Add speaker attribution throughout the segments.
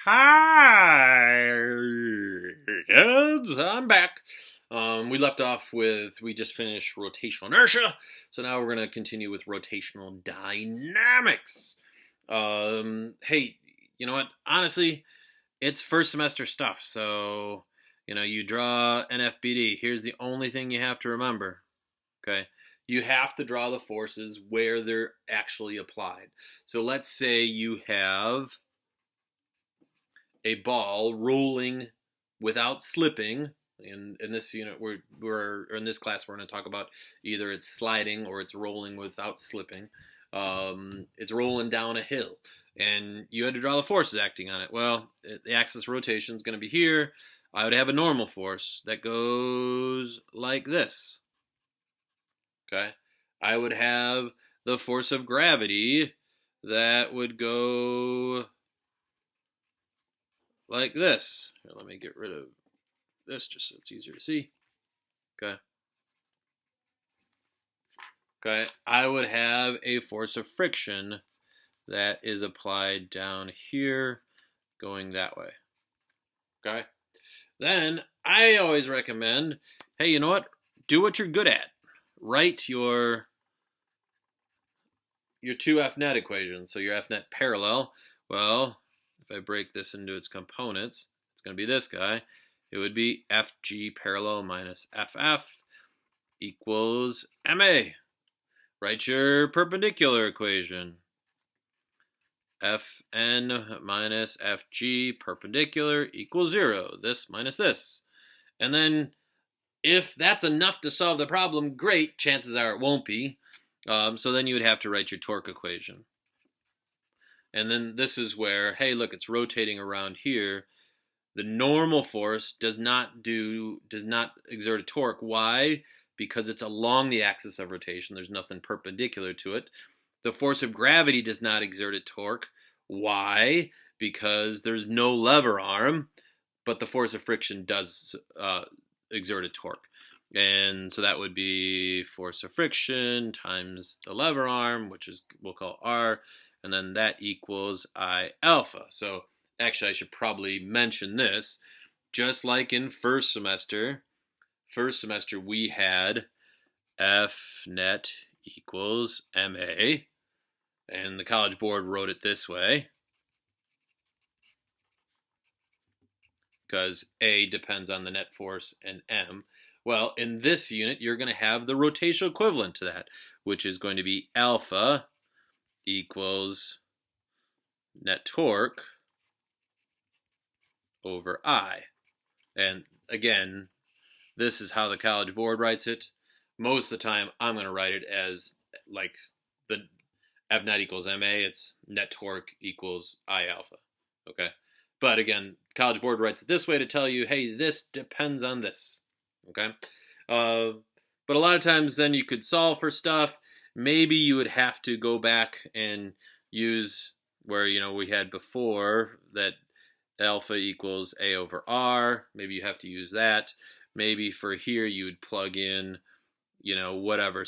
Speaker 1: Hi, kids. I'm back. We left off with, we just finished rotational inertia. So now we're going to continue with rotational dynamics. Hey, you know what? Honestly, it's first semester stuff. So, you draw an FBD. Here's the only thing you have to remember. Okay. You have to draw the forces where they're actually applied. So let's say you have a ball rolling without slipping. In this unit, we're in this class, we're going to talk about either it's sliding or it's rolling without slipping. It's rolling down a hill, and you had to draw the forces acting on it. Well, the axis rotation is going to be here. I would have a normal force that goes like this. Okay, I would have the force of gravity that would go like this. Here, let me get rid of this just so it's easier to see. Okay. Okay. I would have a force of friction that is applied down here going that way. Okay. Then I always recommend, hey, you know what? Do what you're good at. Write your 2F net equations. So your F net parallel, well, if I break this into its components, it's going to be this guy. It would be FG parallel minus FF equals MA. Write your perpendicular equation. Fn minus Fg perpendicular equals 0. This minus this. And then if that's enough to solve the problem, great. Chances are it won't be. So then you would have to write your torque equation. And then this is where, hey, look, it's rotating around here. The normal force does not exert a torque. Why? Because it's along the axis of rotation. There's nothing perpendicular to it. The force of gravity does not exert a torque. Why? Because there's no lever arm, but the force of friction does exert a torque. And so that would be force of friction times the lever arm, which is we'll call R, and then that equals I alpha. So actually I should probably mention this. Just like in first semester we had F net equals MA, and the College Board wrote it this way because A depends on the net force and M. Well, in this unit, you're going to have the rotational equivalent to that, which is going to be alpha equals net torque over I. And again, this is how the College Board writes it. Most of the time, I'm going to write it as like the F net equals MA. It's net torque equals I alpha. Okay. But again, College Board writes it this way to tell you, hey, this depends on this. Okay. But a lot of times then you could solve for stuff. Maybe you would have to go back and use where, we had before that alpha equals A over R. Maybe you have to use that. Maybe for here you would plug in, whatever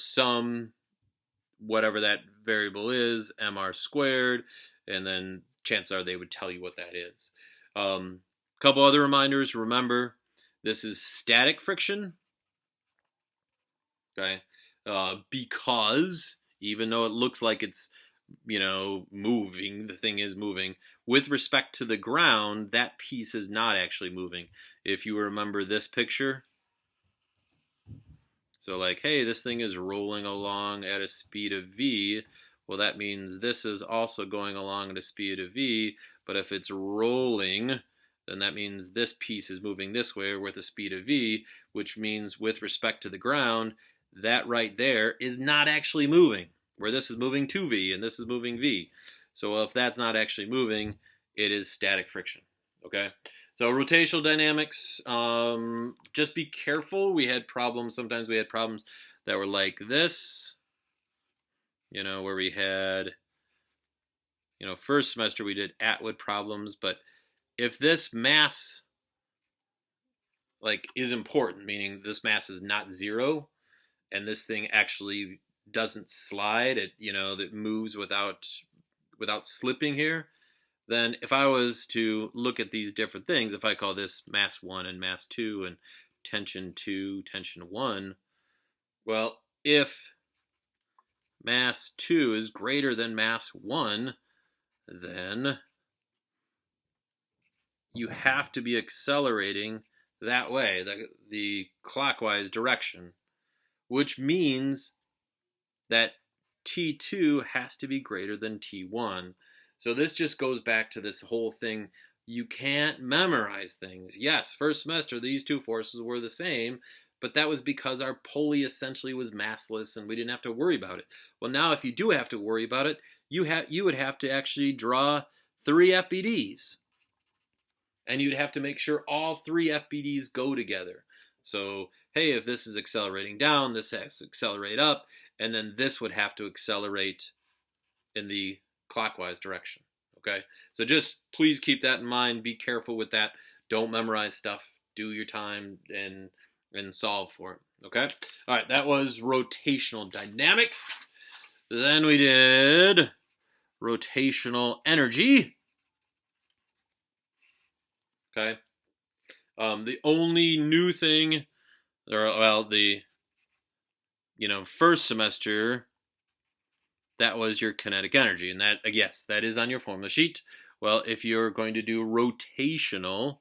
Speaker 1: that variable is, mr squared, and then chances are they would tell you what that is. Couple other reminders. Remember, this is static friction. Okay, because even though it looks like it's moving, the thing is moving. With respect to the ground, that piece is not actually moving. If you remember this picture, so like, hey, this thing is rolling along at a speed of v. Well, that means this is also going along at a speed of v. But if it's rolling, then that means this piece is moving this way with a speed of v, which means with respect to the ground, that right there is not actually moving, where this is moving 2v and this is moving v. So if that's not actually moving, it is static friction. Okay? So rotational dynamics, just be careful. Sometimes we had problems that were like this, where we had, first semester we did Atwood problems, but if this mass is important, meaning this mass is not zero, and this thing actually doesn't slide, that moves without slipping here, then if I was to look at these different things, if I call this mass 1 and mass 2 and tension 2, tension 1, well, if mass 2 is greater than mass 1, then you have to be accelerating that way, the clockwise direction, which means that T2 has to be greater than T1. So this just goes back to this whole thing. You can't memorize things. Yes, first semester, these two forces were the same, but that was because our pulley essentially was massless and we didn't have to worry about it. Well, now if you do have to worry about it, you would have to actually draw 3 FBDs. And you'd have to make sure all 3 FBDs go together. So, hey, if this is accelerating down, this has to accelerate up, and then this would have to accelerate in the clockwise direction. Okay? So just please keep that in mind. Be careful with that. Don't memorize stuff. Do your time and solve for it. Okay? All right, that was rotational dynamics. Then we did rotational energy. Okay? The only new thing, first semester, that was your kinetic energy. And that, yes, that is on your formula sheet. Well, if you're going to do rotational,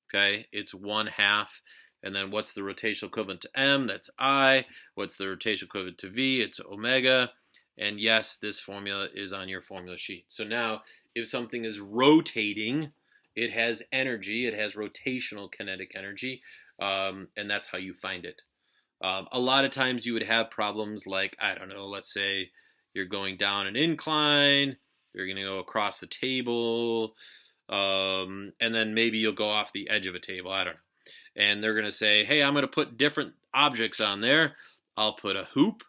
Speaker 1: okay, it's 1/2. And then what's the rotational equivalent to M? That's I. What's the rotational equivalent to V? It's omega. And yes, this formula is on your formula sheet. So now, if something is rotating, it has energy. It has rotational kinetic energy. And that's how you find it. A lot of times you would have problems like, I don't know, let's say you're going down an incline, you're going to go across the table, and then maybe you'll go off the edge of a table, I don't know. And they're going to say, hey, I'm going to put different objects on there. I'll put a hoop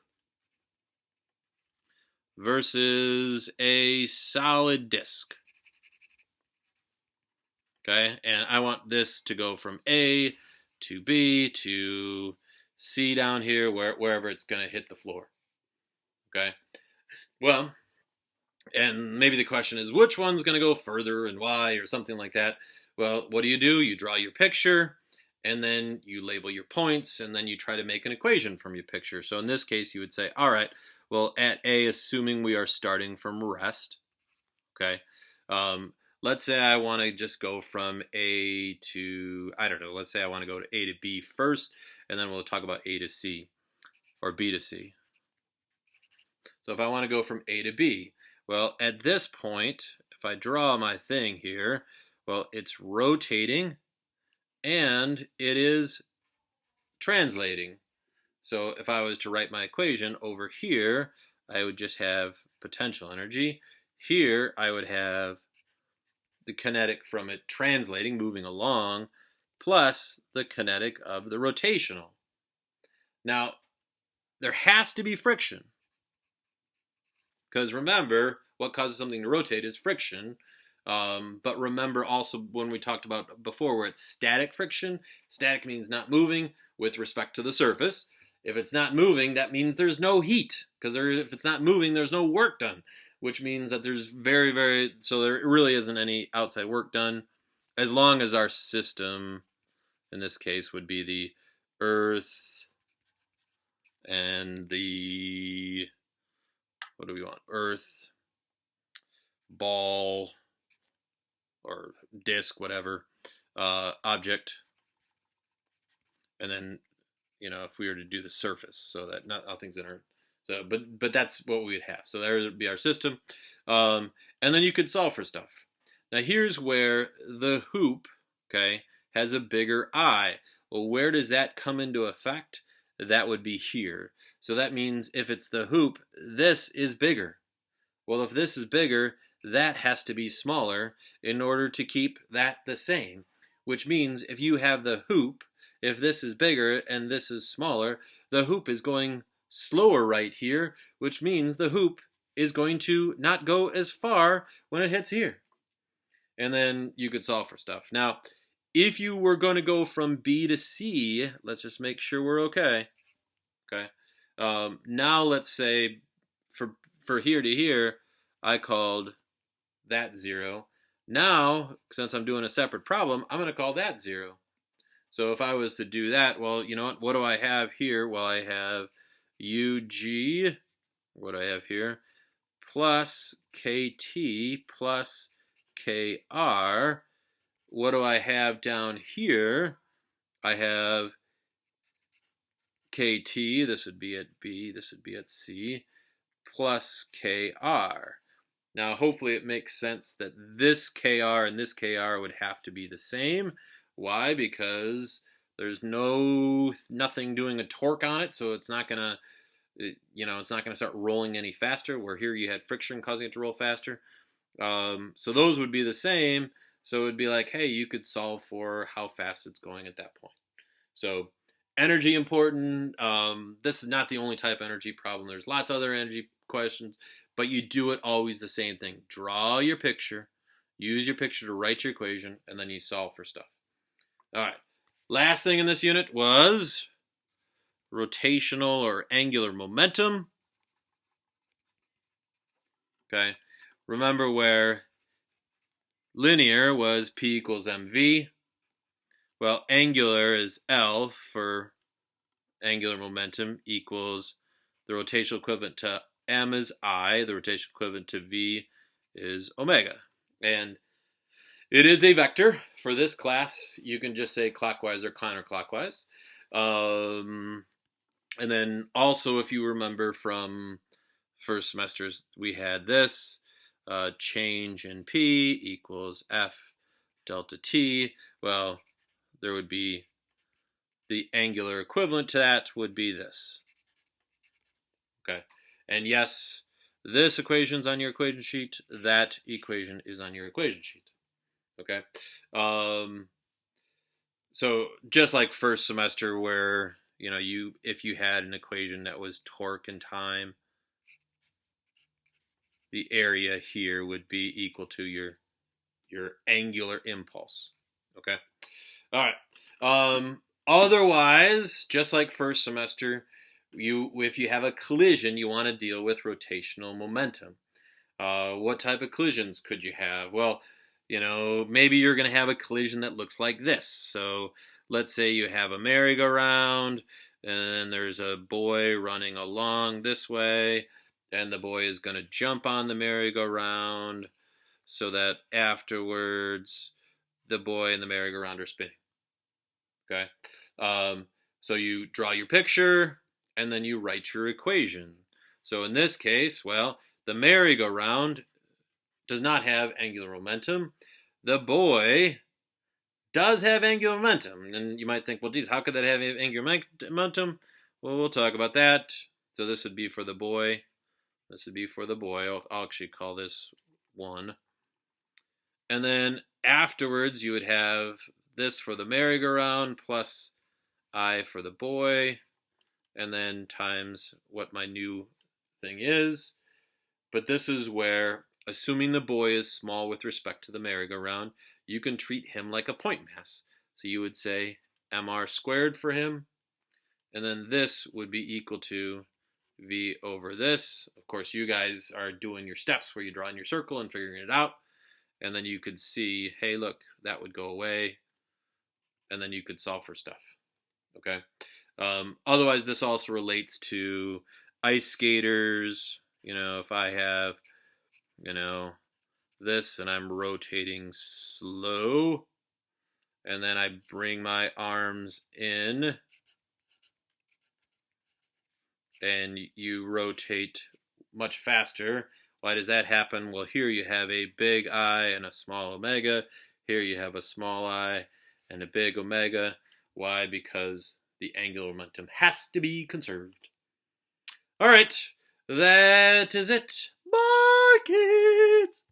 Speaker 1: versus a solid disc. Okay, and I want this to go from A to B to C down here, wherever it's going to hit the floor. Okay, well, and maybe the question is, which one's going to go further and why, or something like that. Well, what do? You draw your picture, and then you label your points, and then you try to make an equation from your picture. So in this case, you would say, all right, well, at A, assuming we are starting from rest, okay, let's say I want to just go from A to, I don't know, let's say I want to go to A to B first, and then we'll talk about A to C, or B to C. So if I want to go from A to B, well, at this point, if I draw my thing here, well, it's rotating and it is translating. So if I was to write my equation over here, I would just have potential energy. Here, I would have the kinetic from it translating, moving along, plus the kinetic of the rotational. Now, there has to be friction. Because remember, what causes something to rotate is friction. But remember also when we talked about before where it's static friction, static means not moving with respect to the surface. If it's not moving, that means there's no heat. Because if it's not moving, there's no work done. Which means that there's so there really isn't any outside work done. As long as our system, in this case, would be the Earth and the, what do we want? Earth, ball, or disc, whatever, object. And then, if we were to do the surface, so that nothing's in Earth. So, but that's what we would have. So there would be our system. And then you could solve for stuff. Now here's where the hoop, okay, has a bigger eye. Well, where does that come into effect? That would be here. So that means if it's the hoop, this is bigger. Well, if this is bigger, that has to be smaller in order to keep that the same. Which means if you have the hoop, if this is bigger and this is smaller, the hoop is going slower right here, which means the hoop is going to not go as far when it hits here. And then you could solve for stuff. Now, if you were going to go from B to C, let's just make sure we're okay. Okay. Now let's say for here to here, I called that 0. Now, since I'm doing a separate problem, I'm going to call that 0. So if I was to do that, well, you know what do I have here? Well, I have UG, what do I have here? Plus KT plus KR. What do I have down here? I have KT, this would be at B, this would be at C, plus KR. Now, hopefully it makes sense that this KR and this KR would have to be the same. Why? Because there's nothing doing a torque on it, so it's not gonna, it's not gonna start rolling any faster. Where here you had friction causing it to roll faster. So those would be the same. So it would be like, hey, you could solve for how fast it's going at that point. So energy important. This is not the only type of energy problem. There's lots of other energy questions, but you do it always the same thing. Draw your picture, use your picture to write your equation, and then you solve for stuff. All right. Last thing in this unit was rotational or angular momentum. Okay. Remember where linear was P equals mv. Well, angular is L for angular momentum equals the rotational equivalent to m is I, the rotational equivalent to v is omega. And it is a vector. For this class, you can just say clockwise or counterclockwise. And then also, if you remember from first semesters, we had this change in P equals F delta T. Well, there would be the angular equivalent to that would be this. Okay. And yes, this equation's on your equation sheet. That equation is on your equation sheet. Okay. So just like first semester where, if you had an equation that was torque and time, the area here would be equal to your angular impulse. Okay. All right. Otherwise, just like first semester, if you have a collision, you want to deal with rotational momentum. What type of collisions could you have? Well, maybe you're going to have a collision that looks like this. So let's say you have a merry-go-round, and there's a boy running along this way, and the boy is going to jump on the merry-go-round so that afterwards the boy and the merry-go-round are spinning. Okay? So you draw your picture, and then you write your equation. So in this case, well, the merry-go-round does not have angular momentum. The boy does have angular momentum. And you might think, well, geez, how could that have angular momentum? Well, we'll talk about that. So this would be for the boy. This would be for the boy. I'll actually call this 1. And then afterwards, you would have this for the merry-go-round plus I for the boy, and then times what my new thing is. But this is where, assuming the boy is small with respect to the merry-go-round, you can treat him like a point mass. So you would say mr squared for him, and then this would be equal to v over this. Of course, you guys are doing your steps where you draw in your circle and figuring it out. And then you could see, hey, look, that would go away. And then you could solve for stuff. Okay. Otherwise, this also relates to ice skaters. If I have, this and I'm rotating slow, and then I bring my arms in, and you rotate much faster. Why does that happen? Well, here you have a big I and a small omega. Here you have a small I and a big omega. Why? Because the angular momentum has to be conserved. All right, that is it. Bye, kids.